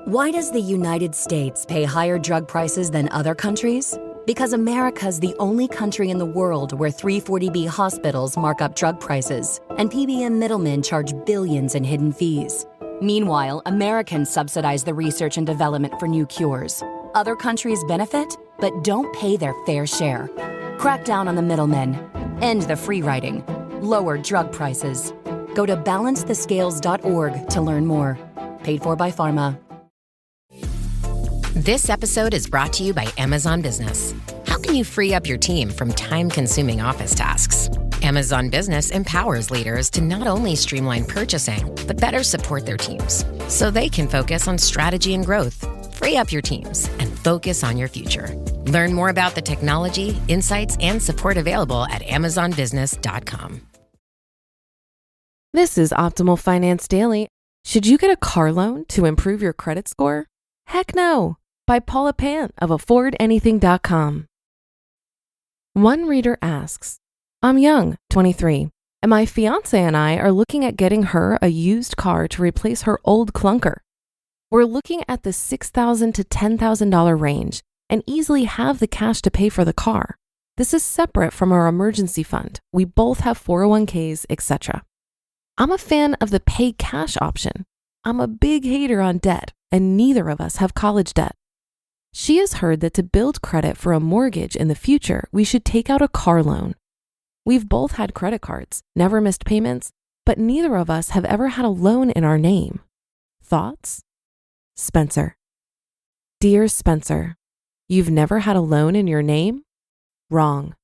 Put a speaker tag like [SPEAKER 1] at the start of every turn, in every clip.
[SPEAKER 1] Why does the United States pay higher drug prices than other countries? Because America's the only country in the world where 340B hospitals mark up drug prices and PBM middlemen charge billions in hidden fees. Meanwhile, Americans subsidize the research and development for new cures. Other countries benefit, but don't pay their fair share. Crack down on the middlemen. End the free riding. Lower drug prices. Go to balancethescales.org to learn more. Paid for by Pharma.
[SPEAKER 2] This episode is brought to you by Amazon Business. How can you free up your team from time-consuming office tasks? Amazon Business empowers leaders to not only streamline purchasing, but better support their teams so they can focus on strategy and growth. Free up your teams and focus on your future. Learn more about the technology, insights, and support available at amazonbusiness.com.
[SPEAKER 3] This is Optimal Finance Daily. Should you get a car loan to improve your credit score? Heck no! By Paula Pant of affordanything.com. One reader asks, I'm young, 23, and my fiance and I are looking at getting her a used car to replace her old clunker. We're looking at the $6,000 to $10,000 range and easily have the cash to pay for the car. This is separate from our emergency fund. We both have 401ks, etc. I'm a fan of the pay cash option. I'm a big hater on debt, and neither of us have college debt. She has heard that to build credit for a mortgage in the future, we should take out a car loan. We've both had credit cards, never missed payments, but neither of us have ever had a loan in our name. Thoughts? Spencer. Dear Spencer, you've never had a loan in your name? Wrong.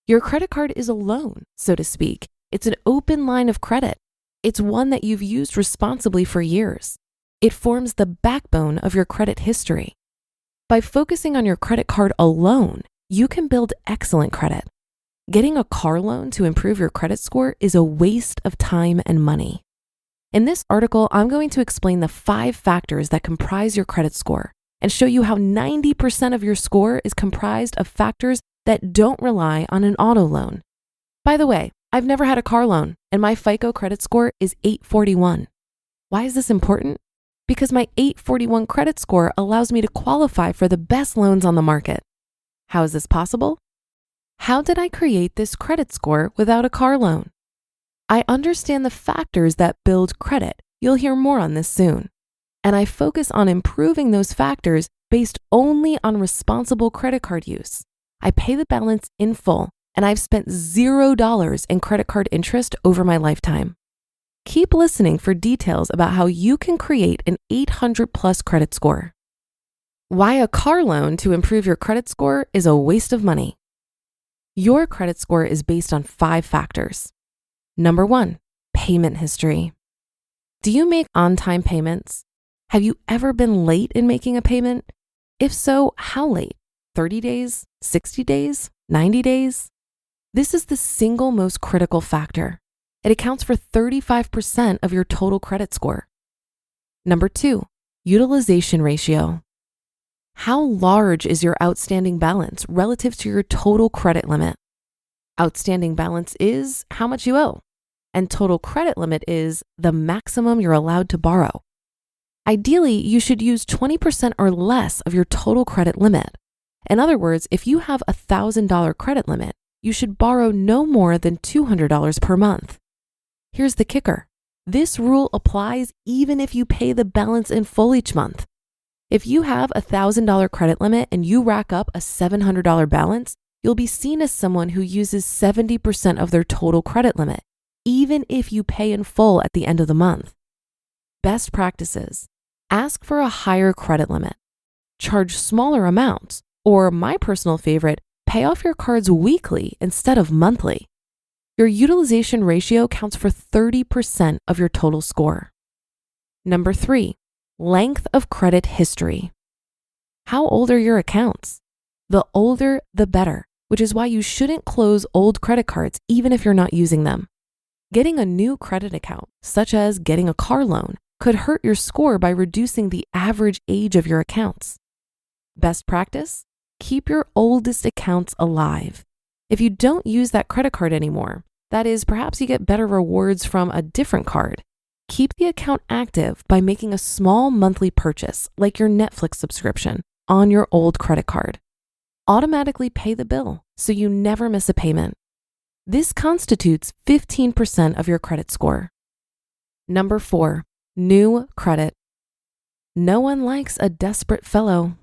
[SPEAKER 3] Your credit card is a loan, so to speak. It's an open line of credit. It's one that you've used responsibly for years. It forms the backbone of your credit history. By focusing on your credit card alone, you can build excellent credit. Getting a car loan to improve your credit score is a waste of time and money. In this article, I'm going to explain the 5 factors that comprise your credit score and show you how 90% of your score is comprised of factors that don't rely on an auto loan. By the way, I've never had a car loan, and my FICO credit score is 841. Why is this important? Because my 841 credit score allows me to qualify for the best loans on the market. How is this possible? How did I create this credit score without a car loan? I understand the factors that build credit. You'll hear more on this soon. And I focus on improving those factors based only on responsible credit card use. I pay the balance in full, and I've spent $0 in credit card interest over my lifetime. Keep listening for details about how you can create an 800 plus credit score. Why a car loan to improve your credit score is a waste of money. Your credit score is based on 5 factors. Number 1, payment history. Do you make on-time payments? Have you ever been late in making a payment? If so, how late? 30 days, 60 days, 90 days? This is the single most critical factor. It accounts for 35% of your total credit score. Number 2, utilization ratio. How large is your outstanding balance relative to your total credit limit? Outstanding balance is how much you owe, and total credit limit is the maximum you're allowed to borrow. Ideally, you should use 20% or less of your total credit limit. In other words, if you have a $1,000 credit limit, you should borrow no more than $200 per month. Here's the kicker. This rule applies even if you pay the balance in full each month. If you have a $1,000 credit limit and you rack up a $700 balance, you'll be seen as someone who uses 70% of their total credit limit, even if you pay in full at the end of the month. Best practices. Ask for a higher credit limit. Charge smaller amounts, or my personal favorite, pay off your cards weekly instead of monthly. Your utilization ratio counts for 30% of your total score. Number 3, length of credit history. How old are your accounts? The older, the better, which is why you shouldn't close old credit cards even if you're not using them. Getting a new credit account, such as getting a car loan, could hurt your score by reducing the average age of your accounts. Best practice? Keep your oldest accounts alive. If you don't use that credit card anymore, that is, perhaps you get better rewards from a different card, Keep the account active by making a small monthly purchase, like your Netflix subscription, on your old credit card. Automatically pay the bill so you never miss a payment. This constitutes 15% of your credit score. Number 4, new credit. No one likes a desperate fellow.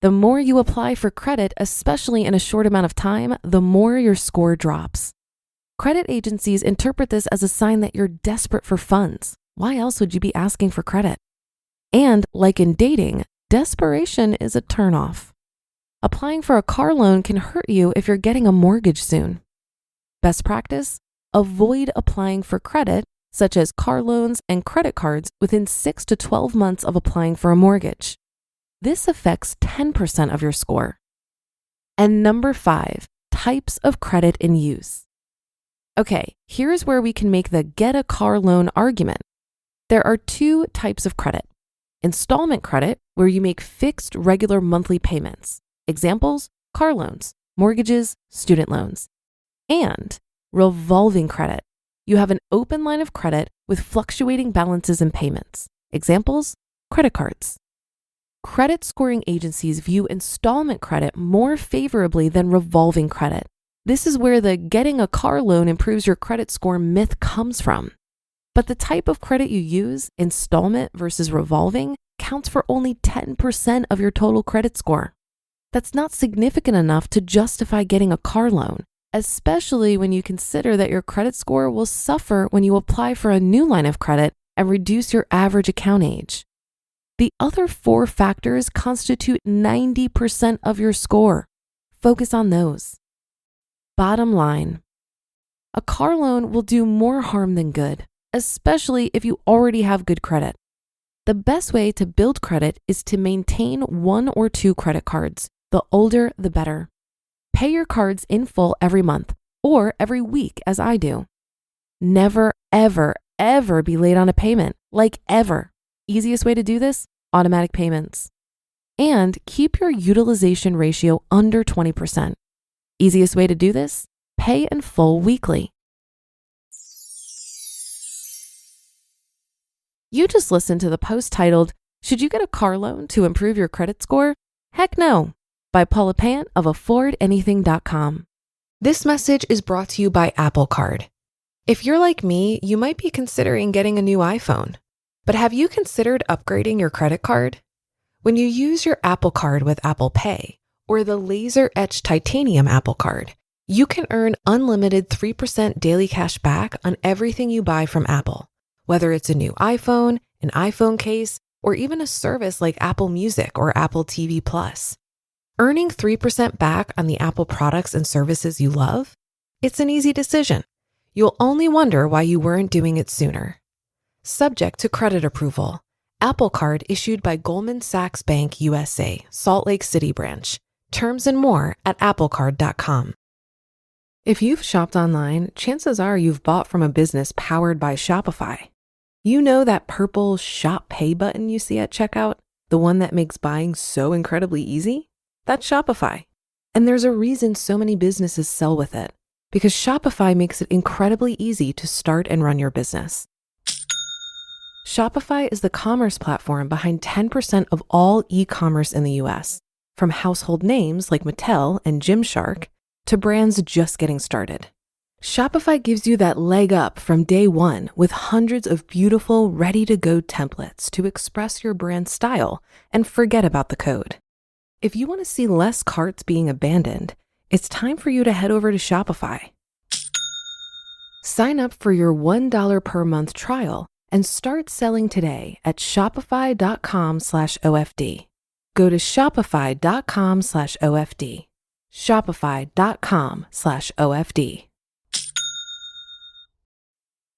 [SPEAKER 3] The more you apply for credit, especially in a short amount of time, the more your score drops. Credit agencies interpret this as a sign that you're desperate for funds. Why else would you be asking for credit? And like in dating, desperation is a turnoff. Applying for a car loan can hurt you if you're getting a mortgage soon. Best practice? Avoid applying for credit, such as car loans and credit cards, within 6 to 12 months of applying for a mortgage. This affects 10% of your score. And number 5, types of credit in use. Okay, here's where we can make the get a car loan argument. There are 2 types of credit. Installment credit, where you make fixed regular monthly payments. Examples, car loans, mortgages, student loans. And revolving credit. You have an open line of credit with fluctuating balances and payments. Examples, credit cards. Credit scoring agencies view installment credit more favorably than revolving credit. This is where the getting a car loan improves your credit score myth comes from. But the type of credit you use, installment versus revolving, counts for only 10% of your total credit score. That's not significant enough to justify getting a car loan, especially when you consider that your credit score will suffer when you apply for a new line of credit and reduce your average account age. The other 4 factors constitute 90% of your score. Focus on those. Bottom line, a car loan will do more harm than good, especially if you already have good credit. The best way to build credit is to maintain 1 or 2 credit cards. The older, the better. Pay your cards in full every month or every week, as I do. Never, ever, ever be late on a payment, like ever. Easiest way to do this? Automatic payments. And keep your utilization ratio under 20%. Easiest way to do this? Pay in full weekly. You just listened to the post titled, "Should You Get a Car Loan to Improve Your Credit Score? Heck no," by Paula Pant of F.I.R.E. This message is brought to you by Apple Card. If you're like me, you might be considering getting a new iPhone. But have you considered upgrading your credit card? When you use your Apple Card with Apple Pay or the laser-etched titanium Apple Card, you can earn unlimited 3% daily cash back on everything you buy from Apple, whether it's a new iPhone, an iPhone case, or even a service like Apple Music or Apple TV Plus. Earning 3% back on the Apple products and services you love? It's an easy decision. You'll only wonder why you weren't doing it sooner. Subject to credit approval. Apple Card issued by Goldman Sachs Bank USA, Salt Lake City branch. Terms and more at applecard.com. If you've shopped online, chances are you've bought from a business powered by Shopify. You know that purple Shop Pay button you see at checkout? The one that makes buying so incredibly easy? That's Shopify. And there's a reason so many businesses sell with it. Because Shopify makes it incredibly easy to start and run your business. Shopify is the commerce platform behind 10% of all e-commerce in the US, from household names like Mattel and Gymshark to brands just getting started. Shopify gives you that leg up from day one with hundreds of beautiful, ready-to-go templates to express your brand style and forget about the code. If you want to see less carts being abandoned, it's time for you to head over to Shopify. Sign up for your $1 per month trial and start selling today at shopify.com/OFD. Go to shopify.com/OFD. Shopify.com/OFD.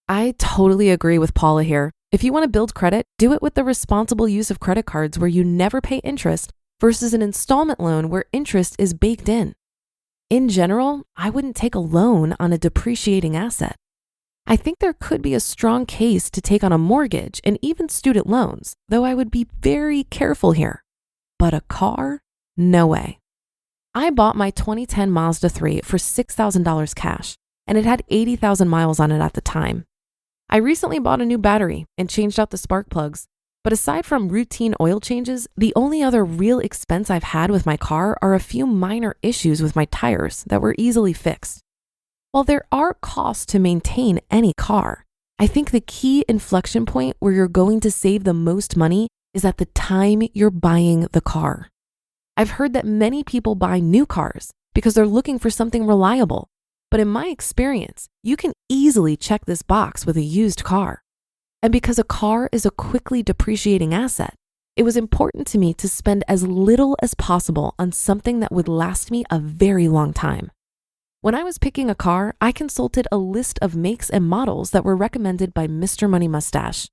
[SPEAKER 3] I totally agree with Paula here. If you want to build credit, do it with the responsible use of credit cards where you never pay interest versus an installment loan where interest is baked in. In general, I wouldn't take a loan on a depreciating asset. I think there could be a strong case to take on a mortgage and even student loans, though I would be very careful here. But a car? No way. I bought my 2010 Mazda 3 for $6,000 cash, and it had 80,000 miles on it at the time. I recently bought a new battery and changed out the spark plugs. But aside from routine oil changes, the only other real expense I've had with my car are a few minor issues with my tires that were easily fixed. While there are costs to maintain any car, I think the key inflection point where you're going to save the most money is at the time you're buying the car. I've heard that many people buy new cars because they're looking for something reliable. But in my experience, you can easily check this box with a used car. And because a car is a quickly depreciating asset, it was important to me to spend as little as possible on something that would last me a very long time. When I was picking a car, I consulted a list of makes and models that were recommended by Mr. Money Mustache.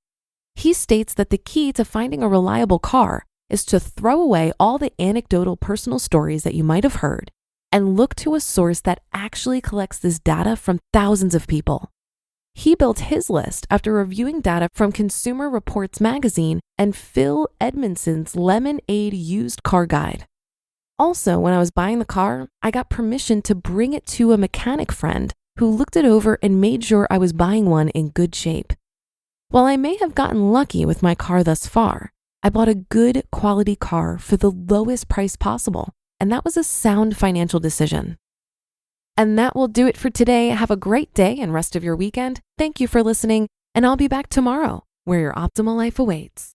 [SPEAKER 3] He states that the key to finding a reliable car is to throw away all the anecdotal personal stories that you might have heard and look to a source that actually collects this data from thousands of people. He built his list after reviewing data from Consumer Reports magazine and Phil Edmondson's Lemonade Used Car Guide. Also, when I was buying the car, I got permission to bring it to a mechanic friend who looked it over and made sure I was buying one in good shape. While I may have gotten lucky with my car thus far, I bought a good quality car for the lowest price possible, and that was a sound financial decision. And that will do it for today. Have a great day and rest of your weekend. Thank you for listening, and I'll be back tomorrow where your optimal life awaits.